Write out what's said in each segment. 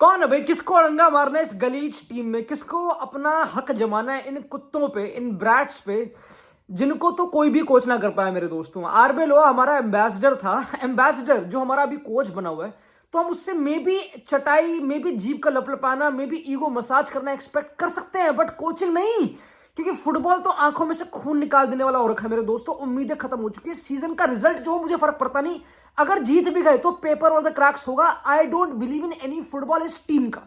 कौन है भाई, किसको अड़ंगा मारना है इस गलीच टीम में, किसको अपना हक जमाना है इन कुत्तों पे, इन ब्रैट्स पे, जिनको तो कोई भी कोच ना कर पाया मेरे दोस्तों। आरबे लोहा हमारा एम्बेसडर था, एम्बेसडर जो हमारा अभी कोच बना हुआ है, तो हम उससे मे बी चटाई, मे बी जीभ का लपलपाना, मे बी ईगो मसाज करना एक्सपेक्ट कर सकते हैं, बट कोचिंग नहीं। क्योंकि फुटबॉल तो आंखों में से खून निकाल देने वाला हो रखा है मेरे दोस्तों। उम्मीदें खत्म हो चुकी है, सीजन का रिजल्ट जो मुझे फर्क पड़ता नहीं, अगर जीत भी गए तो पेपर और द क्रैक्स होगा। I don't believe in any football इस टीम का।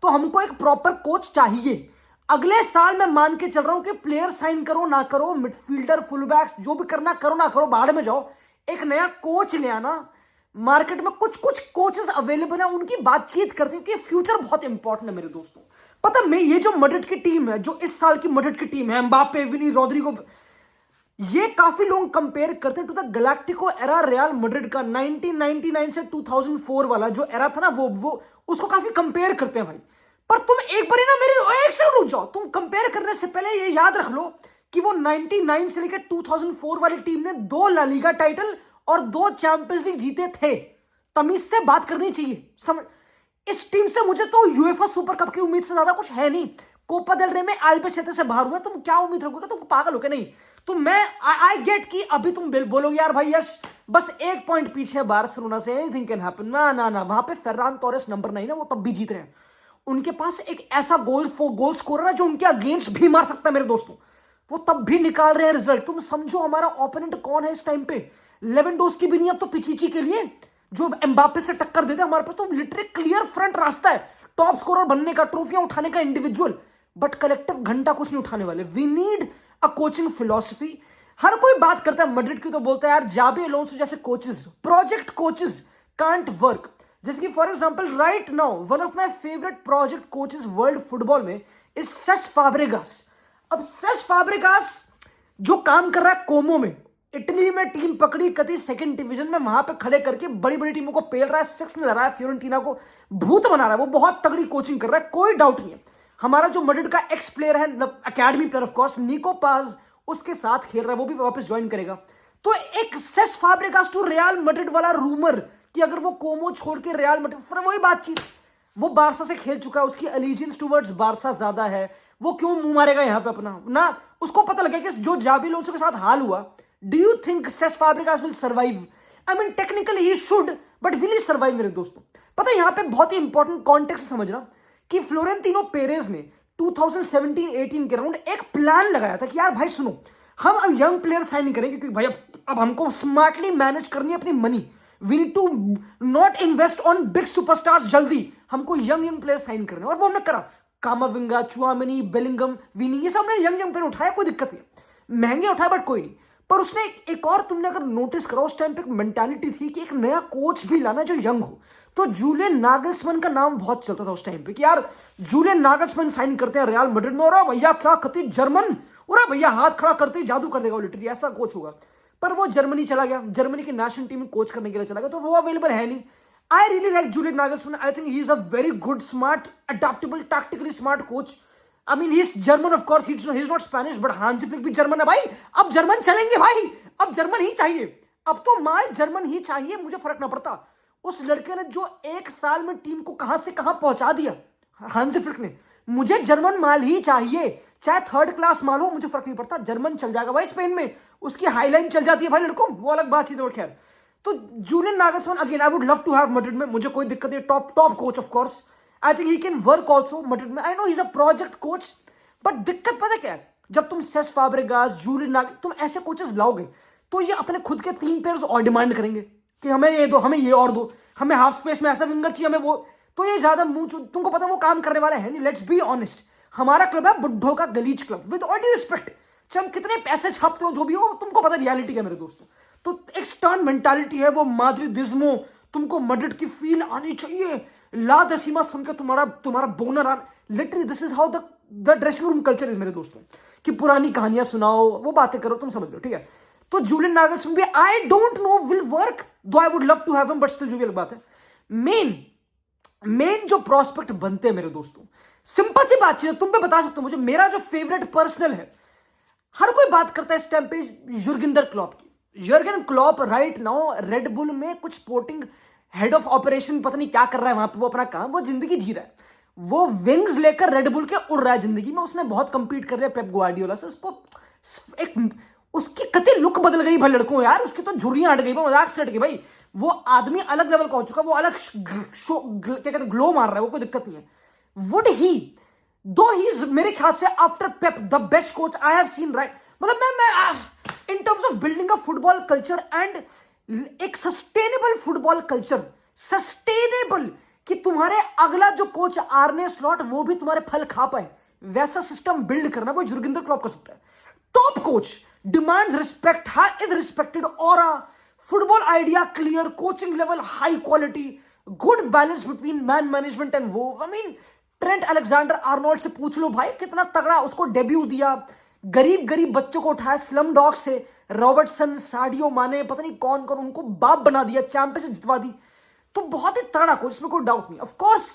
तो हमको एक प्रॉपर कोच चाहिए। अगले साल मैं मान के चल रहा हूं कि प्लेयर साइन करो ना करो, मिडफील्डर फुलबैक्स जो भी करना करो ना करो, बाहर में जाओ, एक नया कोच ले आना। मार्केट में कुछ कुछ कोचेस अवेलेबल है, उनकी बातचीत करते हैं कि फ्यूचर बहुत इंपॉर्टेंट है मेरे दोस्तों। पता मैं ये जो मैड्रिड की टीम है, जो इस साल की मैड्रिड की टीम है, एम्बापे, विनी, रोड्रिगो, ये काफी लोग कंपेयर करते हैं to the galactico era Real Madrid का 1999 से 2004 वाला जो एरा था ना, वो उसको काफी कंपेयर करते हैं भाई। पर तुम एक बार ना मेरे एक सेकंड रुक जाओ, तुम कंपेयर करने से पहले ये याद रख लो कि वो 99 से लेकर 2004 वाली टीम ने 2 ला लीगा टाइटल और 2 चैंपियंस लीग जीते थे। तमीज से बात करनी चाहिए। समझ, इस टीम से मुझे तो यूएफए सुपर कप की उम्मीद से ज्यादा कुछ है नहीं। कोपा देल रे में अल्बेसेते से बाहर हुए, तुम क्या उम्मीद रखोगे? तुम पागल हो के नहीं। तो मैं आई गेट कि अभी तुम बोलोगे यार भाई यस बस 1 पॉइंट पीछे है बार्सिलोना से, एनीथिंग कैन हैपन। ना ना ना, वहां पे फेर्रान टोरेस नंबर 9 है, वो तब भी जीत रहे हैं। उनके पास एक ऐसा गोल स्कोरर है जो उनके अगेंस्ट भी मार सकता है मेरे दोस्तों, वो तब भी निकाल रहे हैं रिजल्ट। तुम समझो हमारा ओपोनेंट कौन है इस टाइम पे। लेवेंडोस्की भी नहीं, अब तो पिचिची के लिए जो एम्बापे से टक्कर देते हमारे पास तो लिटरली क्लियर फ्रंट रास्ता है टॉप स्कोरर बनने का, ट्रॉफियां उठाने का इंडिविजुअल, बट कलेक्टिव घंटा कुछ नहीं उठाने वाले। We need a coaching philosophy. हर कोई बात करता है मैड्रिड की, तो बोलता है यार जाबी अलोंसो जैसे coaches, project coaches can't work. जैसे कि for example right now one of my favourite project coaches world football में इज सेस फैब्रेगास। अब सेस फैब्रेगास जो काम कर रहा है कोमो में, इटली में टीम पकड़ी कती सेकंड डिवीजन में, वहां पे खड़े करके बड़ी बड़ी टीमों को पेल रहा है, 6 में लगा है, फियोरेंटीना को भूत बना रहा है। वो बहुत तगड़ी कोचिंग कर रहा है, कोई डाउट नहीं है। हमारा जो मैड्रिड का एक्स प्लेयर है, अकेडमी प्लेयर ऑफ कोर्स, निको पाज, उसके साथ खेल रहा है, वो भी वापस ज्वाइन करेगा। तो एक Cesc Fabregas to Real Madrid वाला रूमर कि अगर वो कोमो छोड़ के रियल मैड्रिड, फिर वही बातचीत, वो बारसा से खेल चुका है, उसकी अलीजियंस टुवर्ड्स बारसा ज्यादा है, वो क्यों मुंह मारेगा यहां पे अपना ना। उसको पता लगे कि जो जाबी अलोंसो के साथ हाल हुआ, do you think Cesc Fabregas will survive? I mean technically he should, but will he survive मेरे दोस्तों? पता है यहां पे बहुत ही इंपॉर्टेंट कॉन्टेक्स्ट समझना कि फ्लोरेंटिनो पेरेज ने 2017-18 के राउंड एक प्लान लगाया था कि यार भाई सुनो, हम यंग प्लेयर साइन नहीं करेंगे क्योंकि भाई अब हमको स्मार्टली मैनेज करनी है अपनी money. We need to not invest on big superstars, जल्दी हमको यंग प्लेयर साइन करने। और वो हमने करा, कामाविंगा, चुआमिनी, बेलिंगम, विनी, ये सब हमने यंग प्लेयर उठाया, कोई दिक्कत नहीं, महंगे उठाए बट कोई नहीं। पर उसने एक और, तुमने अगर नोटिस करा, उस टाइम पे एक मेंटालिटी थी कि एक नया कोच भी लाना जो यंग हो। तो जूलियन नागल्समैन का नाम बहुत चलता था उस टाइम पे कि यार जूलियन नागल्समैन साइन करते हैं रियल मैड्रिड में, और भैया क्या कति जर्मन, और भैया हाथ खड़ा करते ही जादू कर देगा, लिटरली ऐसा कोच होगा। पर वो जर्मनी चला गया, जर्मनी की नेशनल टीम में कोच करने के लिए चला गया, तो वो अवेलेबल है नहीं। I really like Julian Nagelsmann. I think he is a very good, smart, adaptable, tactically smart coach. I mean, he's German, of course. He's not Spanish, but Hansi Flick भी जर्मन है भाई। अब German चलेंगे भाई, अब German ही चाहिए, अब तो माल जर्मन ही चाहिए, मुझे फर्क ना पड़ता। उस लड़के ने जो 1 साल में टीम को कहां से कहां पहुंचा दिया, हांसी फ्लिक ने, मुझे जर्मन माल ही चाहिए, चाहे 3rd क्लास माल हो, मुझे फर्क नहीं पड़ता। जर्मन चल जाएगा भाई, स्पेन में उसकी हाईलाइन चल जाती है भाई लड़कों, वो अलग बातचीत है। खैर, तो Julian Nagelsmann again I would love to have Madrid में, मुझे कोई दिक्कत नहीं, top coach of course. I think he can work also Madrid में। I know he is a project coach, but दिक्कत पता क्या है, जब तुम सेस फैब्रेगास, जूलियन नागल, तुम ऐसे कोचेस लाओगे तो ये अपने खुद के 3 प्लेयर्स और डिमांड करेंगे कि हमें ये दो, हमें ये और दो, हमें हाफ स्पेस में ऐसा विंगर चाहिए, हमें वो। तो ये ज्यादा मुंह, तुमको पता वो काम करने वाले हैं नहीं। लेट्स बी ऑनेस्ट, हमारा क्लब है बुड्ढों का गलीच club, with all due respect. चाहे हम कितने पैसे छापते हो, जो भी हो, तुमको पता रियलिटी है मेरे दोस्तों। तो एक स्टर्न मेंटालिटी है, वो माद्रिदिज्मो, तुमको मैड्रिड की फील आनी चाहिए, ला दसीमा सुन के तुम्हारा बोनर आना। Literally this is how the dressing room culture is मेरे दोस्तों, कि पुरानी कहानियां सुनाओ, वो बातें करो, तुम समझ लो, ठीक है। तो जूलियन नागल्समैन भी I don't know will work, though I would love to have him, but still जो भी अलग बात है। मेन जो प्रोस्पेक्ट बनते हैं मेरे दोस्तों, सिंपल सी बात है, तुम पे बता सकते हो मुझे, मेरा जो फेवरेट पर्सनल है, हर कोई बात करता है इस टाइम पे युर्गेन क्लॉप की। Jurgen Klopp right now red bull में कुछ स्पोर्टिंग हेड ऑफ ऑपरेशन पता नहीं क्या कर रहा है वहां पे, वो अपना काम, वो जिंदगी जी रहा है, वो विंग्स लेकर रेड बुल के उड़ रहा है जिंदगी में। उसने बहुत कंपीट कर लिया पेप ग्वार्डियोला से, उसको एक उसकी कति लुक बदल गई भाई लड़कों यार, उसकी तो झुर्रियां हट गई, मजाक से हट गई भाई। वो आदमी अलग लेवल का हो चुका, वो अलग क्या कहते हैं ग्लो मार रहा है, वो कोई दिक्कत नहीं है। वुड ही दो ही इज मेरे ख्याल से after Pep the best coach I have seen, right. मतलब मैं in terms of building a football culture and एक सस्टेनेबल फुटबॉल कल्चर, सस्टेनेबल कि तुम्हारे अगला जो कोच आर्ने स्लॉट वो भी तुम्हारे फल खा पाए, वैसा सिस्टम बिल्ड करना वो जुर्गेंदर क्लॉप कर सकता है। Top coach demands respect, is respected, aura, football idea clear, coaching level high quality, good balance between man management and वो। I mean Trent Alexander Arnold से पूछ लो भाई, कितना तगड़ा उसको डेब्यू दिया, गरीब गरीब बच्चों को उठाया स्लम डॉग से, रॉबर्टसन, साडियो माने, पता नहीं कौन कौन, उनको बाप बना दिया, चैंपियनशिप जितवा दी। तो बहुत ही तगड़ा कोच, इसमें कोई डाउट नहीं। Of course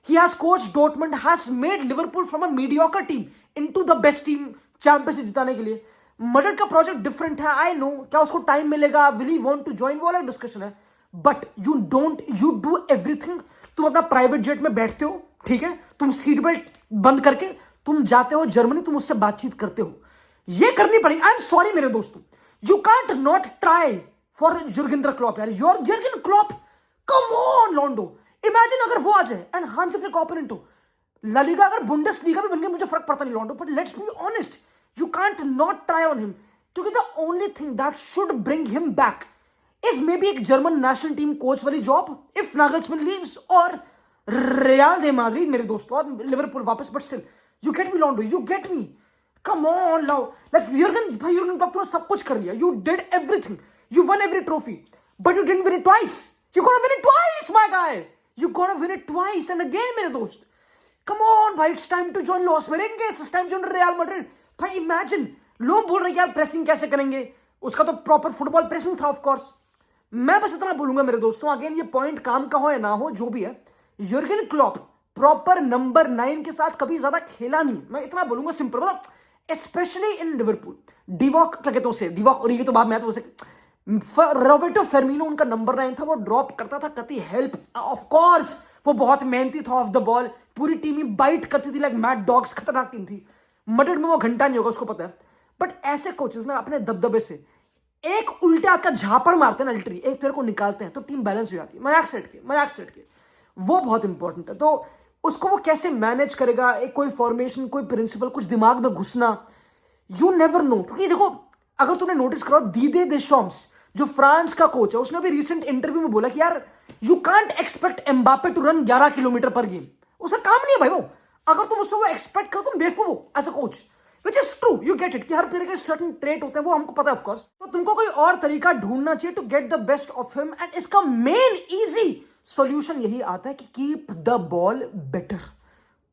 he has coach Dortmund, has made Liverpool from a mediocre team into the best team championship जिताने के लिए। मड्रिड का प्रोजेक्ट डिफरेंट है, आई नो, क्या उसको टाइम मिलेगा, will he want to join, वो अलग डिस्कशन है। But you do everything. तुम अपना प्राइवेट जेट में बैठते हो, ठीक है, तुम सीट बेल्ट बंद करके तुम जाते हो जर्मनी, तुम उससे बातचीत करते हो, ये करनी पड़ेगी। आई एम सॉरी मेरे दोस्तों, you can't not try for Jurgen Klopp यार, your Jurgen Klopp, come on Lando. Imagine अगर वो आ जाए एंड हांसी फ्लिक ओपोनेंट हो, ला लीगा अगर बुंडेसलीगा भी बन गई, मुझे फर्क पड़ता नहीं Lando, but let's be honest, you can't not try on him, क्योंकि the only thing that should bring him back is maybe एक जर्मन नेशनल टीम कोच वाली जॉब इफ नागल्समैन लीव्स, और रियल दे Madrid मेरे दोस्तों, और Liverpool वापस। But still you get me Lando, you get me, come on now, like Jurgen भाई, Jurgen Klopp तुमने सब कुछ कर लिया, you did everything, you won every trophy, but you didn't win it twice, you gonna win it twice my guy, you gonna win it twice and again मेरे दोस्त, come on भाई, it's time to join Los Merengues, it's time to join Real Madrid. भाई imagine, लोग बोल रहे हैं यार pressing कैसे करेंगे, उसका तो प्रॉपर फुटबॉल प्रेसिंग था ऑफ कोर्स। मैं बस इतना बोलूंगा मेरे दोस्तों, अगेन ये पॉइंट काम का हो या ना हो, जो भी है, यूर्गन क्लॉप प्रॉपर नंबर 9 के साथ कभी ज्यादा खेला नहीं, मैं इतना बोलूंगा सिंपल, मतलब स्पेशली इन लिवरपूल। डिवॉक क्या कहते हैं उसे, डिवॉक, और ये तो बाद में तो उसे रॉबर्टो फेर्मिनो उनका नंबर 9 था, वो ड्रॉप करता था, कति हेल्प, ऑफ कोर्स वो बहुत मेहनती था ऑफ द बॉल, पूरी टीम ही बाइट करती थी लाइक मैड डॉग्स, खतरनाक टीम थी। मड्रिड में वो घंटा नहीं होगा, उसको पता है। बट ऐसे कोचेस ना अपने दबदबे से एक उल्टे हाथ का झापड़ मारते हैं ना, लिटरली एक प्लेयर को निकालते हैं, तो टीम बैलेंस हो जाती है, मजाक सेट के, वो बहुत इंपॉर्टेंट है। तो उसको वो कैसे मैनेज करेगा, एक कोई फॉर्मेशन, कोई प्रिंसिपल, कुछ दिमाग में घुसना, यू नेवर नो। क्योंकि देखो, अगर तुमने नोटिस करो, दीदे देशॉम्स जो फ्रांस का कोच है, उसने भी रिसेंट इंटरव्यू में बोला कि यार you can't expect Mbappe to run 11 kilometre per game, उसका काम नहीं है भाई वो, अगर तुम उससे वो एक्सपेक्ट करो तुम बेवकूफ हो as a coach, which is true, you get it, कि हर प्लेयर के सर्टेन ट्रेट होते हैं, वो हमको पता है ऑफ कोर्स। तो तुमको कोई और तरीका ढूंढना चाहिए to get the best of him, and इसका मेन इजी सॉल्यूशन यही आता है कि कीप द बॉल बेटर।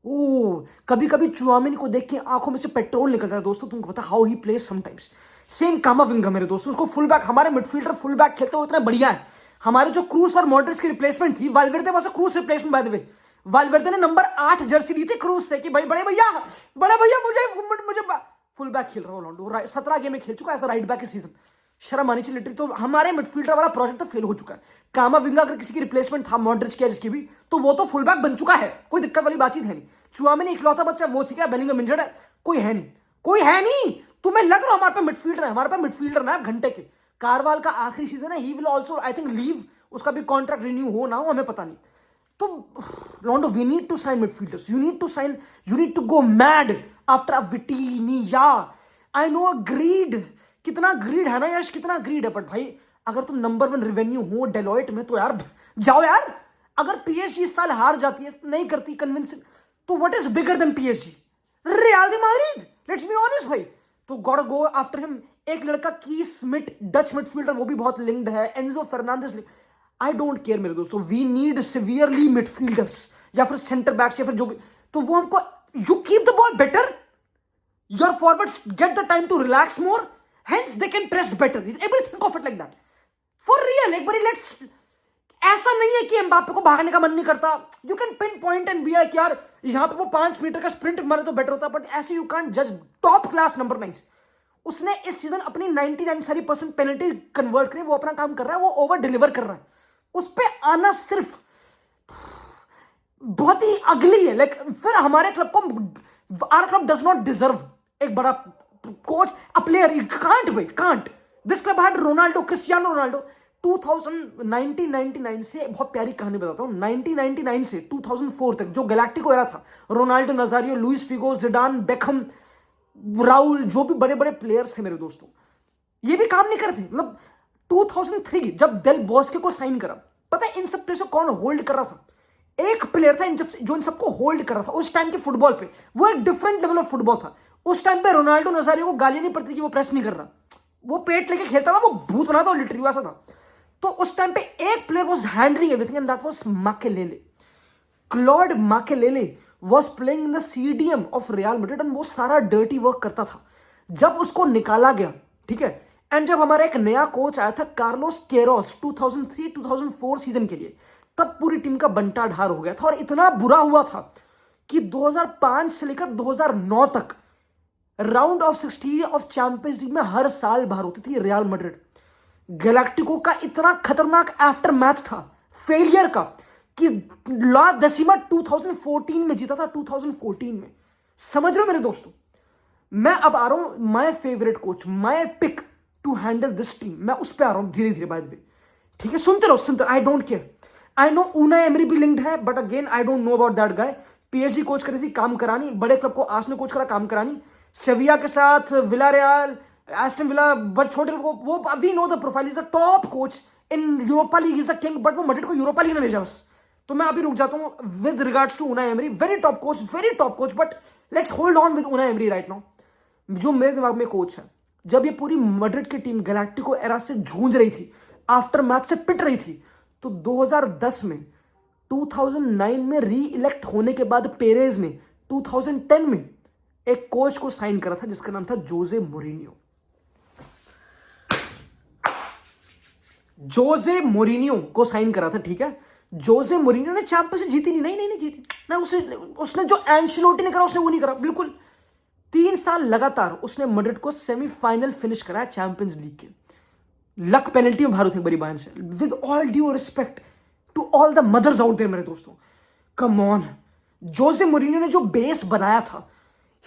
ओ कभी कभी चुआमिनी को देख के आंखों में से पेट्रोल निकलता है दोस्तों, तुमको पता how he plays sometimes. Same कामाविंगा मेरे दोस्तों, उसको फुल बैक, हमारे मिडफील्डर फुल बैक खेलते हुए इतना बढ़िया है। हमारे जो क्रूस और मॉड्रिच की रिप्लेसमेंट थी, वाल्वेर्दे वाज अ क्रूस replacement by the way, Valverde ने नंबर 8 जर्सी ली थी क्रूस से कि भाई बड़े भैया मुझे फुल बैक खेल रहा हूं लॉन्डो, 17 गेम में खेल चुका है एज अ राइट बैक इस सीजन, शर्म आनी चाहिए लिटरली। तो हमारे मिडफील्डर वाला प्रोजेक्ट तो फेल हो चुका है। कामाविंगा अगर किसी की रिप्लेसमेंट था मॉड्रिच की जिसकी भी, तो वो तो फुल बैक बन चुका है, कोई दिक्कत वाली बातचीत है नहीं। चुआमिनी इकलौता बच्चा वो, ठीक है, बेलिंगम इंजर्ड है, कोई है नहीं। तुम्हें लग रहा हमारे पे मिडफील्डर है, हमारे पे मिडफील्डर ना घंटे के। कारवाल का आखिरी सीजन है, he will also I think leave, उसका भी कॉन्ट्रैक्ट रिन्यू हो ना हो हमें पता नहीं। तो लॉन्डो, we need to sign midfielders, you need to go mad after a Vitinha. I know greed, कितना ग्रीड है ना यश, कितना ग्रीड है, बट भाई अगर तुम नंबर 1 रेवेन्यू हो डेलॉयट में, तो यार जाओ यार। अगर पीएसजी इस साल हार जाती है, नहीं करती कन्विंसिंग, तो what is bigger than PSG? Real Madrid, let's be honest भाई। तो गॉट गो आफ्टर हिम। एक लड़का कीस स्मिथ, डच मिडफील्डर, वो भी बहुत लिंक्ड है, Enzo Fernandez. I don't care मेरे दोस्तों, वी नीड सिवियरली मिडफील्डर्स या फिर सेंटर बैक्स या फिर जो भी, तो वो हमको, you keep the ball better, your forwards get the time to relax more, hence they can press better, everything of it like that for real. एक बार लेट्स, ऐसा नहीं है कि एम्बापे को भागने का मन नहीं करता, you can pin point and be like यार यहां पे वो 5 मीटर का स्प्रिंट मारे तो बेटर होता, बट ऐसे यू कांट जज टॉप क्लास नंबर 9। उसने इस सीजन अपनी 99 सारी % पेनल्टी कन्वर्ट करी, वो अपना काम कर रहा है, वो ओवर डिलीवर कर रहा है, उस पे आना सिर्फ बहुत ही अगली है। लाइक फिर हमारे क्लब को, our club does not deserve एक बड़ा कोच, अ प्लेयर, कांट भाई, can't. This club had Ronaldo, Cristiano Ronaldo. 1999 से, बहुत प्यारी कहानी बताता हूं, 1999 से 2004 तक जो गैलेक्टिको एरा था, Ronaldo, Nazario, Luis Figo, Zidane, Beckham, Raul, जो भी बड़े बड़े प्लेयर्स थे मेरे दोस्तों, ये भी काम नहीं करते। मतलब 2003 जब डेल बॉस्के को साइन करा, पता है इन सब प्लेयर्स को कौन होल्ड कर रहा था? एक प्लेयर था जो इन सबको होल्ड कर रहा था उस टाइम के फुटबॉल पे। वो एक डिफरेंट लेवल ऑफ फुटबॉल था उस टाइम पे। रोनाल्डो नजारियो को गाली नहीं पड़ती कि वो प्रेस नहीं कर रहा, वो पेट लेके खेलता था, वो भूत बना था, लिटरली वैसा था। तो उस टाइम पे एक player was handling everything and that was Makelele. Claude Makelele was playing in the CDM of Real Madrid and वो सारा डर्टी वर्क करता था। जब उसको निकाला गया, ठीक है, एंड जब हमारा एक नया कोच आया था कार्लोस केरोस 2003-2004 सीजन के लिए, तब पूरी टीम का बंटा ढार हो गया था। और इतना बुरा हुआ था कि 2005 से लेकर 2009 तक round of 16 of champions league में हर साल बाहर होती थी रियल मैड्रिड। गैलेक्टिको का इतना खतरनाक आफ्टर मैच था फेलियर का कि ला डेसिमा 2014 में जीता था, 2014 में। समझ रहे हो मेरे दोस्तों? मैं अब आ रहा हूं my favourite coach, my pick to handle this team, मैं उस पर आ रहा हूं धीरे धीरे, बाय द वे, ठीक है? सुनते रहो, I don't care. I know Unai Emery भी लिंक्ड है, but again I don't know about that guy. PSG coach करी थी, काम करानी, बड़े क्लब को आर्सेनल कोच करा, काम करानी, सेविया के साथ, विलारियल, एस्टन विला, बट छोटे क्लब को, वो we know the profile, is a top coach in Europa League, is the king, but वो मैड्रिड को यूरोपा लीग ना ले जाए बस। तो मैं अभी रुक जाता हूं with regards to Unai Emery, very top coach, but let's hold on with Unai Emery right now. जो मेरे दिमाग में कोच है, जब ये पूरी मैड्रिड की टीम गैलेक्टिको एरा से जूझ रही थी, आफ्टर मैच से पिट रही थी, तो 2010 में, 2009 में री इलेक्ट होने के बाद पेरेज ने 2010 में एक कोच को साइन करा था जिसका नाम था जोजे मोरिनियो। जोजे मोरिनियो को साइन करा था, ठीक है? जोजे मोरिनियो ने चैंपियंस जीती नहीं जीती ना, उसने जो एंशेलोटी ने करा उसने वो नहीं करा, बिल्कुल। 3 साल लगातार उसने मैड्रिड को सेमीफाइनल फिनिश कराया चैंपियंस लीग के। लक पेनल्टी में बाहर थे बड़ी बान से। With all due respect to all the mothers out there मेरे दोस्तों, कम ऑन, जोसे मोरिनियो ने जो बेस बनाया था,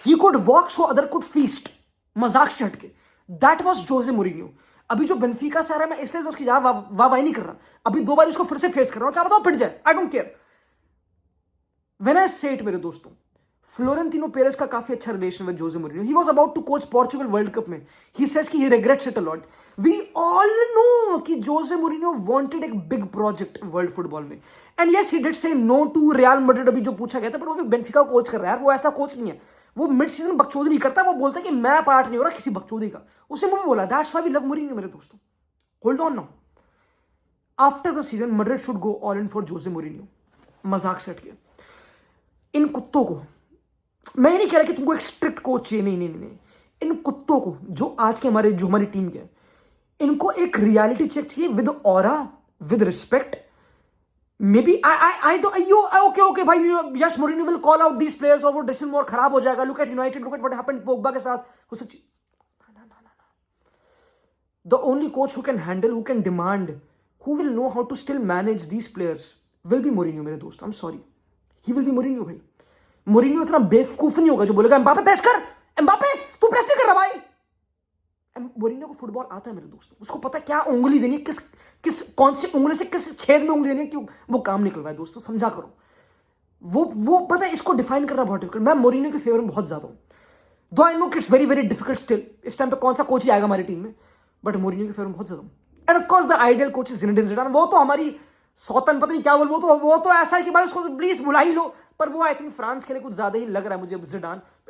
he could walk so other could feast, मजाक से हटके, दैट वाज जोसे मोरिनियो। अभी जो बेनफिका से आ रहा है, मैं इसलिए उसकी वाह नहीं कर रहा, अभी 2 बार उसको फिर से फेस कर रहा हूं, क्या बताओ, पिट जाए, I don't care. When I say it मेरे दोस्तों, फ्लोरेंटिनो पेरेस का काफी अच्छा relation with Jose Mourinho. He was about to coach Portugal World Cup में, ही सेज कि he regrets it a lot. We all know कि Jose Mourinho wanted एक big project world football में, and yes he did say no to Real Madrid. अभी जो पूछा गया था, पर वो भी बेनफिका कोच कर रहा है यार, वो ऐसा कोच नहीं है, वो मिड सीजन बकचोदी नहीं करता, वो बोलता है कि मैं पार्ट नहीं हो रहा किसी बकचोदी का, उसने मुझे बोला, that's why we love Mourinho मेरे दोस्तों। Hold on now, after the season Madrid should go all in for Jose Mourinho. मजाक से हटके, इन कुत्तों को, मैं नहीं कह रहा कि तुमको एक स्ट्रिक्ट कोच चाहिए, नहीं, इन कुत्तों को जो आज के हमारी टीम के, इनको एक रियलिटी चेक चाहिए with aura, with respect. Maybe I okay भाई, yes Mourinho will call out these players और वो डिसीजन मोर खराब हो जाएगा, look at United, look at what happened Pogba के साथ, वो सब चीज। The only coach who can handle, who can demand, who will know how to still manage these players will be Mourinho मेरे दोस्त। I am sorry, he will be Mourinho भाई। Mourinho इतना बेवकूफ नहीं होगा जो बोलेगा एम्बापे प्रेस कर, एम्बापे तू प्रेस नहीं कर रहा भाई। मोरिनियो को फुटबॉल आता है मेरे दोस्तों, उसको पता है क्या उंगली देनी है, किस कौन सी उंगली से किस छेद में उंगली देनी है कि वो काम निकल रहा है। दोस्तों समझा करो, वो पता है, इसको डिफाइन करना बहुत डिफिकल्ट। मैं मोरिनियो के फेवर में बहुत ज्यादा हूं, दो I know it's very very difficult still. इस टाइम पे कौन सा कोच ही आएगा हमारी टीम में, बट मोरिनियो के फेवर में बहुत ज्यादा हूं। And of course the ideal coach is Zinedine Zidane, वो तो हमारी सौतन पता नहीं क्या बोल, वो तो ऐसा है कि भाई उसको प्लीज बुला ही लो, पर वो आई थिंक फ्रांस के लिए कुछ ज्यादा ही लग रहा है मुझे।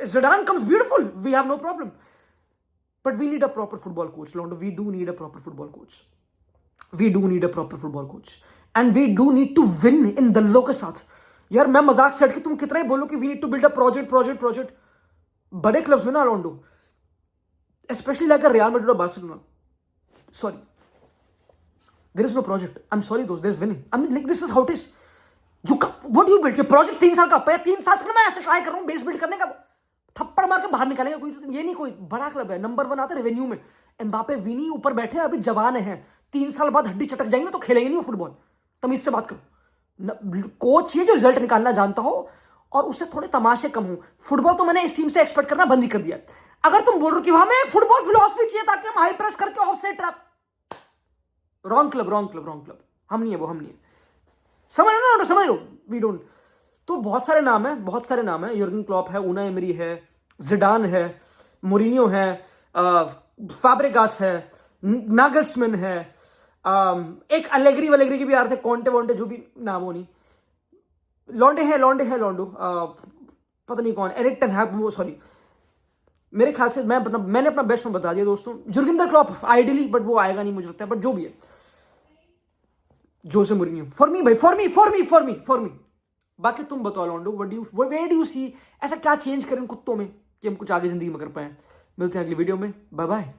Zidane comes beautiful, we have no problem, but we need a proper football coach लोंडो, we do need a proper football coach, and we do need to win in दल्लो के साथ। यार मैं मजाक से हट के तुम कितना ही बोलो कि we need to build a project, बड़े क्लब्स में ना लोंडो, स्पेशली लाइक रियल मैड्रिड और Barcelona, sorry, there is no project, I'm sorry दोस्त, there is winning, I mean like this is how it is. what do you build? ये project 3 साल का, 3 साल तक मैं ऐसे ट्राई कर रहा हूँ बेस बिल्ड करने का, थप्पड़ मार के बाहर निकालेगा कोई, ये नहीं, कोई बड़ा क्लब है, नंबर 1 आता है रेवेन्यू में, एम्बापे विनी ऊपर बैठे अभी जवान है, 3 साल बाद हड्डी चटक जाएंगे तो खेलेंगे नहीं वो फुटबॉल। तमीज से बात करो। कोच ये जो रिजल्ट निकालना जानता हो और उससे थोड़े तमाशे कम हो। फुटबॉल तो मैंने इस टीम से एक्सपेक्ट करना बंद ही कर दिया। अगर तुम बोल रहे हो कि हमें एक फुटबॉल फिलॉसफी चाहिए ताकि हम हाई प्रेस करके of side trap, wrong club, wrong club, wrong club. हम नहीं है वो, हम नहीं है। समझ लो वी डोंट। तो बहुत सारे नाम है, बहुत सारे नाम है। युर्गन क्लॉप है, उनाई एमरी है, जिडान है, मोरिनियो है, फैब्रिगास है, नागल्समैन है, एक अलेग्री वलेग्री के भी आ रहे थे, कॉन्टे वॉन्टे, जो भी नाम हो नहीं, लॉन्डो, पता नहीं कौन, एरिक टेन हैग, वो सॉरी, मेरे ख्याल से मैंने अपना बेस्ट में बता दिया दोस्तों। जुर्गेन क्लॉप आइडियली, बट वो आएगा नहीं मुझे लगता है, बट जो भी है, जोसे मूरिन्हो फॉर मी भाई, फॉर मी। बाकी तुम बताओ लॉन्डो, वेयर डू यू सी, ऐसा क्या चेंज करें कुत्तों में कि हम कुछ आगे जिंदगी में कर पाए। मिलते हैं अगली वीडियो में, बाय बाय।